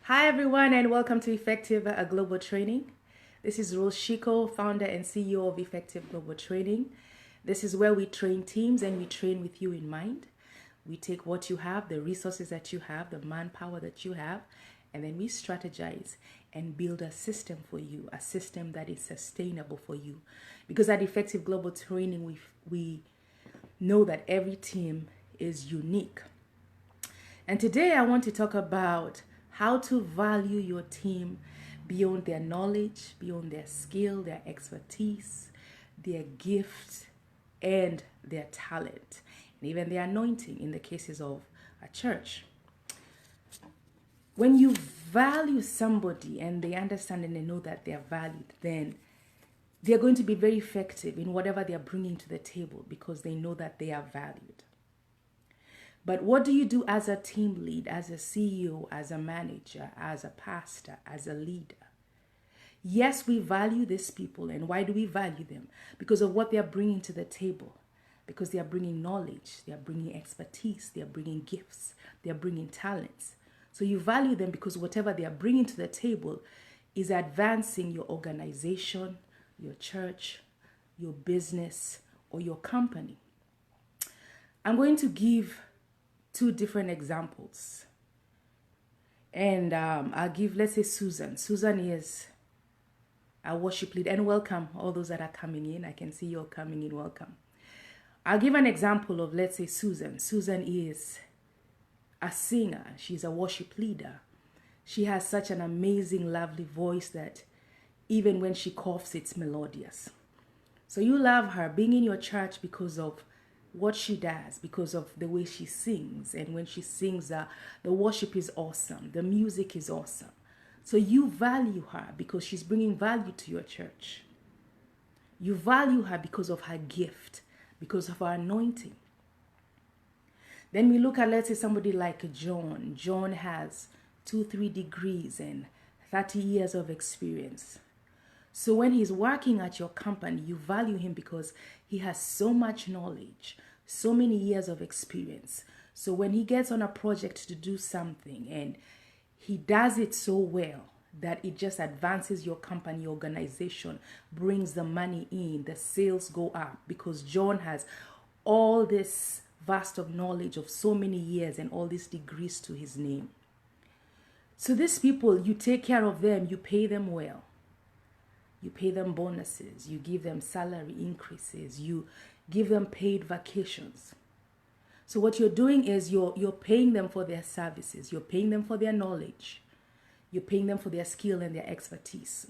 Hi everyone and welcome to Effective Global Training. This is Rose Shiko, founder and CEO of Effective Global Training. This is where we train teams and we train with you in mind. We take what you have, the resources that you have, the manpower that you have, and then we strategize and build a system for you, a system that is sustainable for you. Because at Effective Global Training, we know that every team is unique. And today I want to talk about how to value your team beyond their knowledge, beyond their skill, their expertise, their gift, and their talent, and even their anointing in the cases of a church. When you value somebody and they understand and they know that they are valued, then they're going to be very effective in whatever they're bringing to the table because they know that they are valued. But what do you do as a team lead, as a CEO, as a manager, as a pastor, as a leader? Yes, we value these people. And why do we value them? Because of what they are bringing to the table. Because they are bringing knowledge, they are bringing expertise, they are bringing gifts, they are bringing talents. So you value them because whatever they are bringing to the table is advancing your organization, your church, your business, or your company. I'm going to give two different examples. And I'll give, let's say, Susan. Susan is a worship leader. And welcome all those that are coming in. I can see you're coming in. Welcome. I'll give an example of, let's say, Susan. Susan is a singer. She's a worship leader. She has such an amazing, lovely voice that even when she coughs, it's melodious. So you love her being in your church because of what she does, because of the way she sings. And when she sings, the worship is awesome. The music is awesome. So you value her because she's bringing value to your church. You value her because of her gift, because of her anointing. Then we look at, let's say, somebody like John. John has 2-3 degrees and 30 years of experience. So when he's working at your company, you value him because he has so much knowledge, so many years of experience. So when he gets on a project to do something and he does it so well that it just advances your company, organization, brings the money in, the sales go up because John has all this vast of knowledge of so many years and all these degrees to his name. So these people, you take care of them, you pay them well. You pay them bonuses, you give them salary increases, you give them paid vacations. So what you're doing is you're paying them for their services, you're paying them for their knowledge, you're paying them for their skill and their expertise.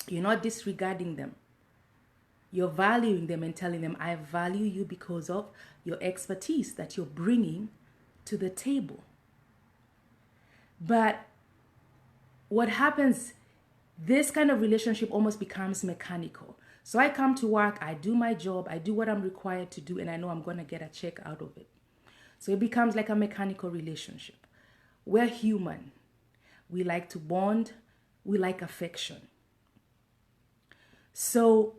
You're not disregarding them. You're valuing them and telling them, I value you because of your expertise that you're bringing to the table. But what happens, this kind of relationship almost becomes mechanical. So I come to work, I do my job, I do what I'm required to do, and I know I'm going to get a check out of it. So it becomes like a mechanical relationship. We're human. We like to bond. We like affection. So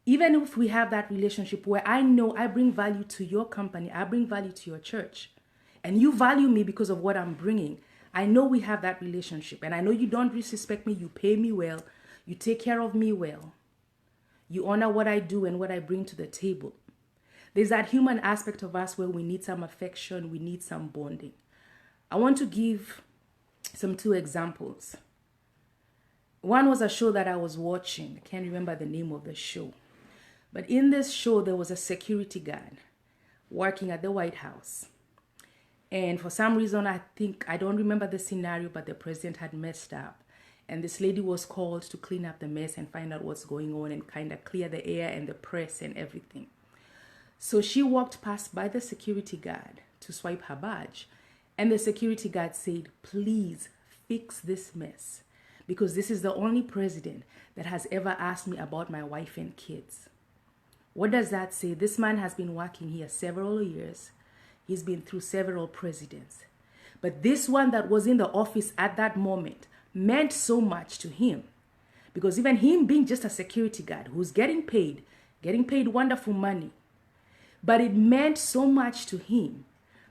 even if we have that relationship where I know I bring value to your company, I bring value to your church, and you value me because of what I'm bringing, I know we have that relationship, and I know you don't disrespect me, you pay me well, you take care of me well, you honor what I do and what I bring to the table. There's that human aspect of us where we need some affection, we need some bonding. I want to give two examples. One was a show that I was watching. I can't remember the name of the show. But in this show, there was a security guard working at the White House. And for some reason, I don't remember the scenario, but the president had messed up. And this lady was called to clean up the mess and find out what's going on and kind of clear the air and the press and everything. So she walked past by the security guard to swipe her badge. And the security guard said, please fix this mess, because this is the only president that has ever asked me about my wife and kids. What does that say? This man has been working here several years. He's been through several presidents. But this one that was in the office at that moment meant so much to him. Because even him being just a security guard who's getting paid wonderful money, but it meant so much to him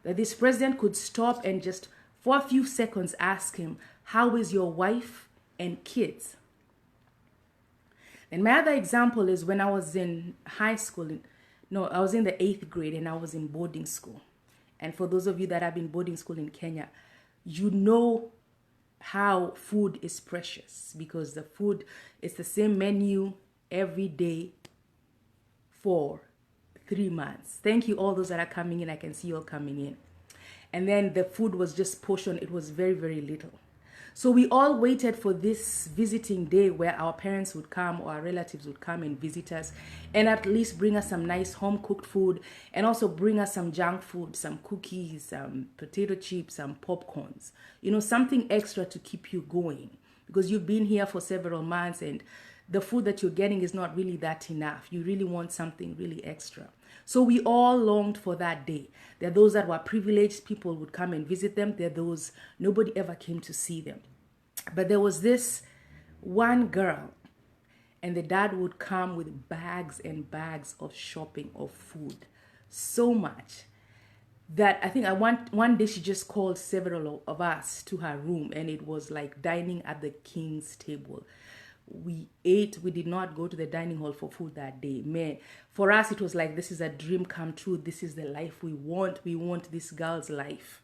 that this president could stop and just For a few seconds, ask him, how is your wife and kids? And my other example is when I was in high school. I was in the 8th grade and I was in boarding school. And for those of you that have been boarding school in Kenya, you know how food is precious, because the food is the same menu every day for 3 months. Thank you, all those that are coming in. I can see you all coming in. And then the food was just portioned. It was very, very little. So we all waited for this visiting day where our parents would come or our relatives would come and visit us and at least bring us some nice home cooked food, and also bring us some junk food, some cookies, some potato chips, some popcorns, something extra to keep you going, because you've been here for several months and the food that you're getting is not really that enough. You really want something really extra. So we all longed for that day. There are those that were privileged, people would come and visit them. There are those, nobody ever came to see them. But there was this one girl, and the dad would come with bags and bags of shopping, of food. So much that I think one day she just called several of us to her room, and it was like dining at the king's table. We ate. We did not go to the dining hall for food that day. Man, for us it was like, this is a dream come true. This is the life we want. We want this girl's life.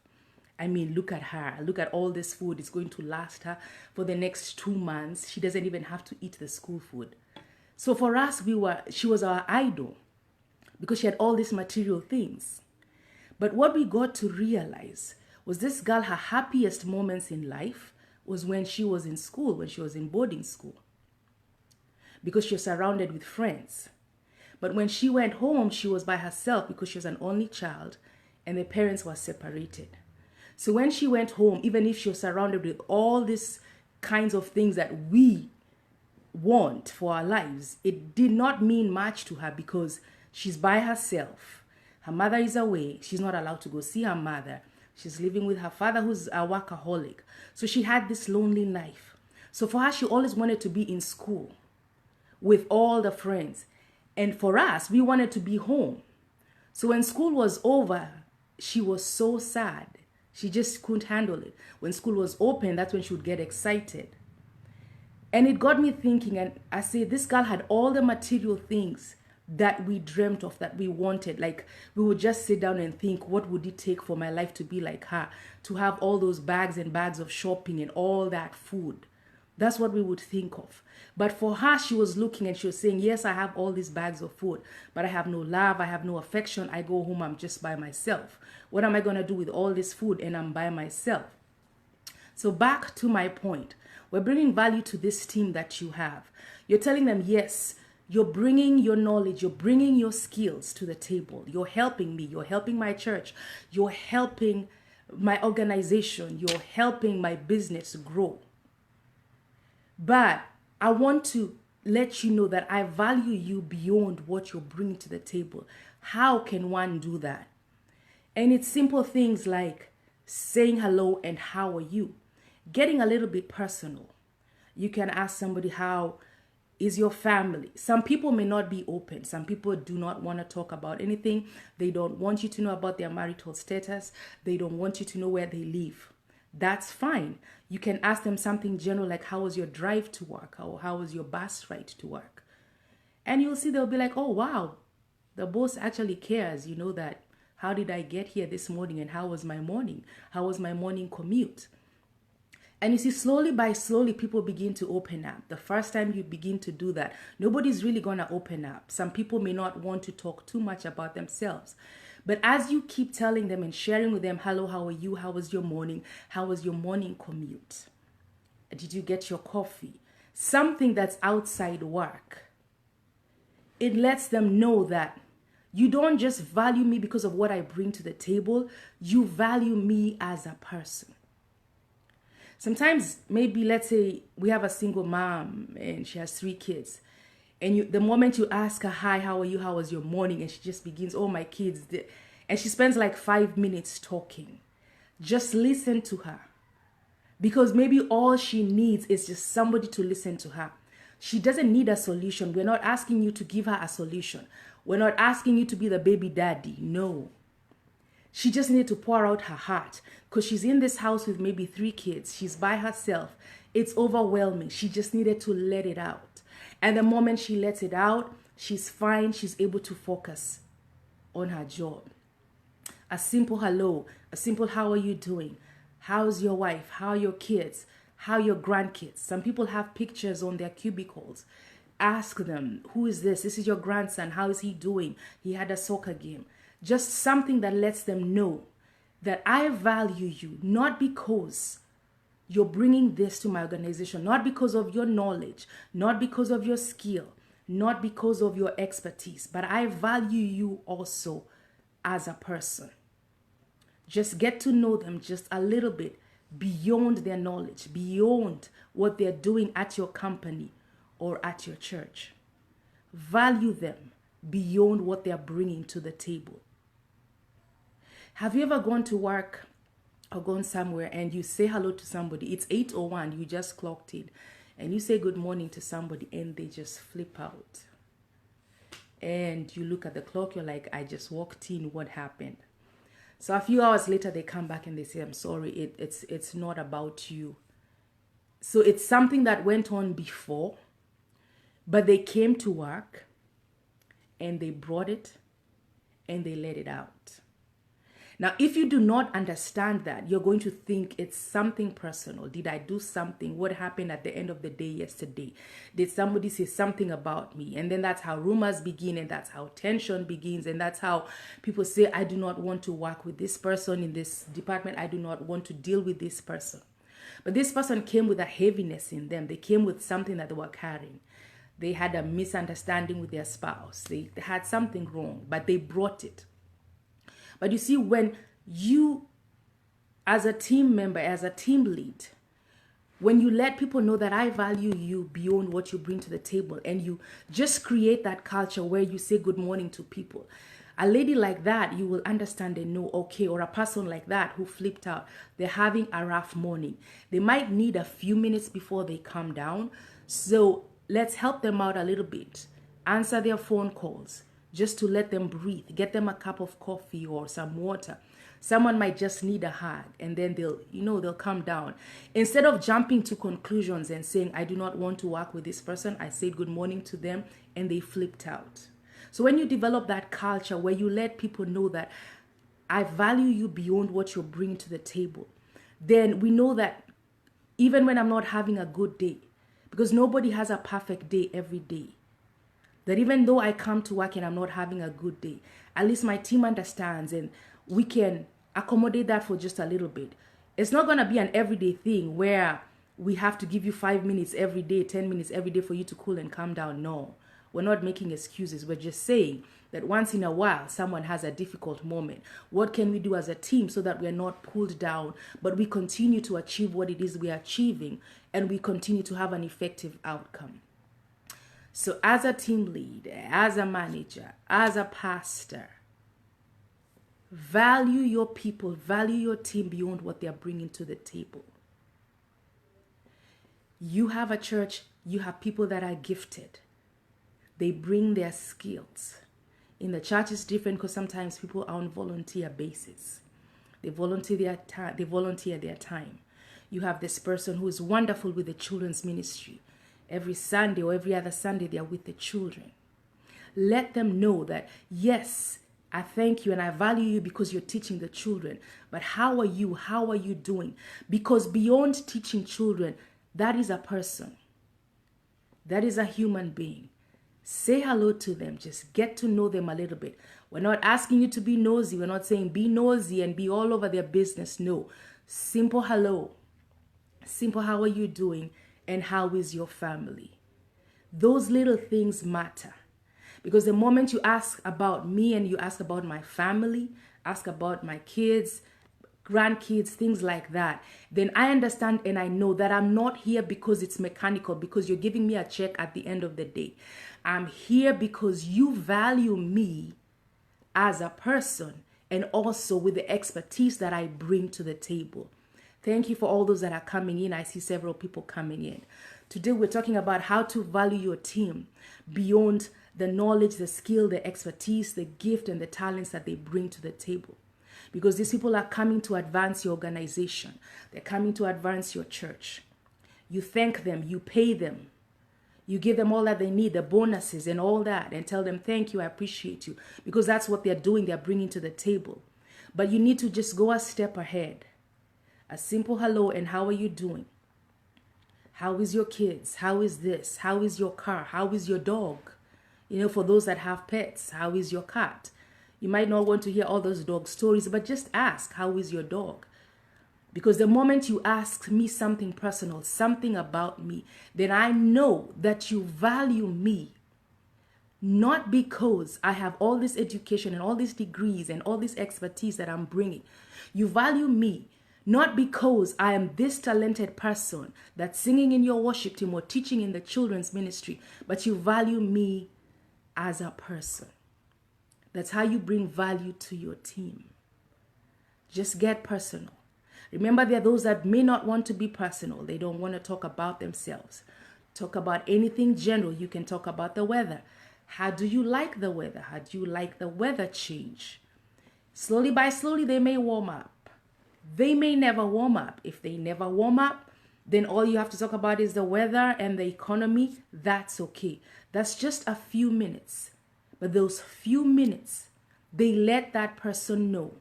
I mean, look at her. Look at all this food. It's going to last her for the next 2 months. She doesn't even have to eat the school food. So for us, she was our idol, because she had all these material things. But what we got to realize was this girl, her happiest moments in life was when she was in school, when she was in boarding school, because she was surrounded with friends. But when she went home, she was by herself because she was an only child and the parents were separated. So when she went home, even if she was surrounded with all these kinds of things that we want for our lives, it did not mean much to her because she's by herself. Her mother is away. She's not allowed to go see her mother. She's living with her father, who's a workaholic. So she had this lonely life. So for her, she always wanted to be in school with all the friends. And for us, we wanted to be home. So when school was over, she was so sad. She just couldn't handle it. When school was open, that's when she would get excited. And it got me thinking, and I say, this girl had all the material things that we dreamt of, that we wanted. Like, we would just sit down and think, what would it take for my life to be like her? To have all those bags and bags of shopping and all that food. That's what we would think of. But for her, she was looking and she was saying, yes, I have all these bags of food, but I have no love, I have no affection. I go home, I'm just by myself. What am I going to do with all this food and I'm by myself? So back to my point, we're bringing value to this team that you have. You're telling them, yes, you're bringing your knowledge, you're bringing your skills to the table. You're helping me, you're helping my church, you're helping my organization, you're helping my business grow. But I want to let you know that I value you beyond what you're bringing to the table. How can one do that? And it's simple things like saying hello and how are you? Getting a little bit personal. You can ask somebody, how is your family? Some people may not be open. Some people do not want to talk about anything. They don't want you to know about their marital status. They don't want you to know where they live. That's fine. You can ask them something general like, how was your drive to work? Or how was your bus ride to work? And you'll see they'll be like, oh, wow, the boss actually cares. You know that. How did I get here this morning? And how was my morning? How was my morning commute? And you see, slowly by slowly, people begin to open up. The first time you begin to do that, nobody's really going to open up. Some people may not want to talk too much about themselves. But as you keep telling them and sharing with them, hello, how are you? How was your morning? How was your morning commute? Did you get your coffee? Something that's outside work. It lets them know that you don't just value me because of what I bring to the table. You value me as a person. Sometimes, maybe let's say we have a single mom and she has 3 kids. And the moment you ask her, hi, how are you? How was your morning? And she just begins, oh, my kids. And she spends like 5 minutes talking. Just listen to her. Because maybe all she needs is just somebody to listen to her. She doesn't need a solution. We're not asking you to give her a solution. We're not asking you to be the baby daddy. No. She just needed to pour out her heart because she's in this house with maybe 3 kids. She's by herself. It's overwhelming. She just needed to let it out. And the moment she lets it out, she's fine. She's able to focus on her job. A simple hello, a simple how are you doing? How's your wife? How are your kids? How are your grandkids? Some people have pictures on their cubicles. Ask them, who is this? This is your grandson. How is he doing? He had a soccer game. Just something that lets them know that I value you, not because you're bringing this to my organization, not because of your knowledge, not because of your skill, not because of your expertise, but I value you also as a person. Just get to know them just a little bit beyond their knowledge, beyond what they're doing at your company or at your church. Value them beyond what they're bringing to the table. Have you ever gone to work or gone somewhere and you say hello to somebody? It's 8:01, you just clocked in, and you say good morning to somebody and they just flip out. And you look at the clock, you're like, I just walked in, what happened? So a few hours later, they come back and they say, I'm sorry, it's not about you. So it's something that went on before, but they came to work and they brought it and they let it out. Now, if you do not understand that, you're going to think it's something personal. Did I do something? What happened at the end of the day yesterday? Did somebody say something about me? And then that's how rumors begin, and that's how tension begins, and that's how people say, I do not want to work with this person in this department. I do not want to deal with this person. But this person came with a heaviness in them. They came with something that they were carrying. They had a misunderstanding with their spouse. They had something wrong, but they brought it. But you see, when you, as a team member, as a team lead, when you let people know that I value you beyond what you bring to the table, and you just create that culture where you say good morning to people, a lady like that, you will understand and know, okay, or a person like that who flipped out, they're having a rough morning. They might need a few minutes before they calm down. So let's help them out a little bit. Answer their phone calls, just to let them breathe. Get them a cup of coffee or some water. Someone might just need a hug, and then they'll calm down. Instead of jumping to conclusions and saying, I do not want to work with this person, I said good morning to them and they flipped out. So when you develop that culture where you let people know that I value you beyond what you're bringing to the table, then we know that even when I'm not having a good day, because nobody has a perfect day every day, that even though I come to work and I'm not having a good day, at least my team understands and we can accommodate that for just a little bit. It's not going to be an everyday thing where we have to give you 5 minutes every day, 10 minutes every day for you to cool and calm down. No, we're not making excuses. We're just saying that once in a while, someone has a difficult moment. What can we do as a team so that we're not pulled down, but we continue to achieve what it is we are achieving and we continue to have an effective outcome? So as a team lead, as a manager, as a pastor, value your people, value your team beyond what they are bringing to the table. You have a church, you have people that are gifted. They bring their skills. In the church, it's different because sometimes people are on volunteer basis. They volunteer their time. You have this person who is wonderful with the children's ministry. Every Sunday or every other Sunday, they are with the children. Let them know that, yes, I thank you and I value you because you're teaching the children. But how are you? How are you doing? Because beyond teaching children, that is a person. That is a human being. Say hello to them. Just get to know them a little bit. We're not asking you to be nosy. We're not saying be nosy and be all over their business. No. Simple hello. Simple how are you doing? And how is your family? Those little things matter. Because the moment you ask about me and you ask about my family, ask about my kids, grandkids, things like that, then I understand and I know that I'm not here because it's mechanical, because you're giving me a check at the end of the day. I'm here because you value me as a person and also with the expertise that I bring to the table. Thank you for all those that are coming in. I see several people coming in. Today we're talking about how to value your team beyond the knowledge, the skill, the expertise, the gift, and the talents that they bring to the table. because these people are coming to advance your organization. They're coming to advance your church. You thank them, you pay them, you give them all that they need, the bonuses and all that, and tell them, thank you, I appreciate you, because that's what they're doing, they're bringing to the table. But you need to just go a step ahead. A simple hello and how are you doing? How is your kids? How is this? How is your car? How is your dog? You know, for those that have pets, how is your cat? You might not want to hear all those dog stories, but just ask, how is your dog? Because the moment you ask me something personal, something about me, then I know that you value me. Not because I have all this education and all these degrees and all this expertise that I'm bringing. You value me not because I am this talented person that's singing in your worship team or teaching in the children's ministry, but you value me as a person. That's how you bring value to your team. Just get personal. Remember, there are those that may not want to be personal. They don't want to talk about themselves. Talk about anything general. You can talk about the weather. How do you like the weather? How do you like the weather change? Slowly by slowly, they may warm up. They may never warm up. If they never warm up, then all you have to talk about is the weather and the economy. That's okay. That's just a few minutes. But those few minutes, they let that person know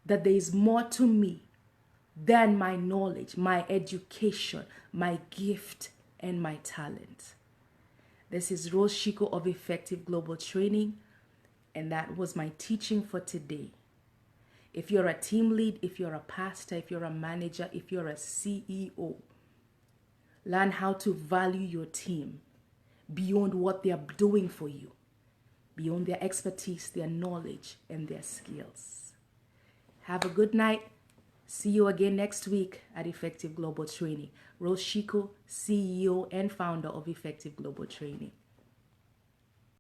that there is more to me than my knowledge, my education, my gift, and my talent. This is Rose Shiko of Effective Global Training, and that was my teaching for today. If you're a team lead, if you're a pastor, if you're a manager, if you're a CEO, learn how to value your team beyond what they are doing for you, beyond their expertise, their knowledge, and their skills. Have a good night. See you again next week at Effective Global Training. Rose Shiko, CEO and founder of Effective Global Training.